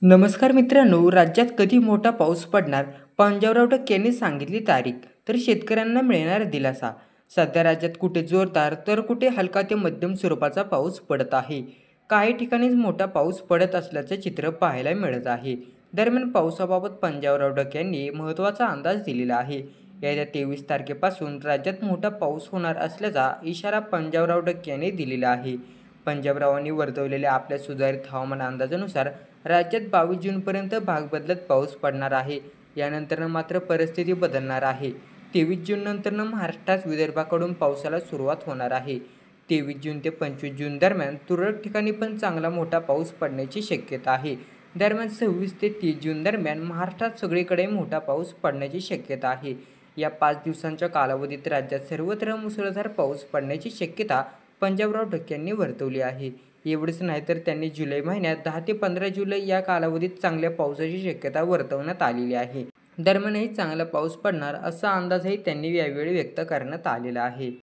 नमस्कार मित्रांनो, राज्यात कधी मोठा पाऊस पडणार? पंजाबराव टक यांनी सांगितली तारीख. तर शेतकऱ्यांना मिळणार दिलासा. सध्या राज्यात कुठे जोरदार तर कुठे हलका ते मध्यम स्वरूपाचा पाऊस पडत आहे. काही ठिकाणीच मोठा पाऊस पडत असल्याचं चित्र पाहायला मिळत आहे. दरम्यान पावसाबाबत पंजाबराव टक यांनी महत्त्वाचा अंदाज दिलेला आहे. येत्या 23 तारखेपासून राज्यात मोठा पाऊस होणार असल्याचा इशारा पंजाबराव टक यांनी दिलेला आहे. पंजाबरावांनी वर्तवलेल्या आपल्या सुधारित हवामान अंदाजानुसार राज्यात 22 जूनपर्यंत भाग बदलत पाऊस पडणार आहे. यानंतर मात्र परिस्थिती बदलणार आहे. 23 जूननंतर महाराष्ट्रात विदर्भाकडून पावसाला सुरुवात होणार आहे. 23 जून ते 25 जून दरम्यान तुरळक ठिकाणी पण चांगला मोठा पाऊस पडण्याची शक्यता आहे. दरम्यान 26 ते 30 जून दरम्यान महाराष्ट्रात सगळीकडे मोठा पाऊस पडण्याची शक्यता आहे. या 5 दिवसांच्या कालावधीत राज्यात सर्वत्र मुसळधार पाऊस पडण्याची शक्यता पंजाबराव टक यांनी वर्तवली आहे. एवढंच नाही तर त्यांनी जुलै महिन्यात 10 ते 15 जुलै या कालावधीत चांगल्या पावसाची शक्यता वर्तवण्यात आलेली आहे. दरम्यानही चांगला पाऊस पडणार असा अंदाजही त्यांनी यावेळी व्यक्त करण्यात आलेला आहे.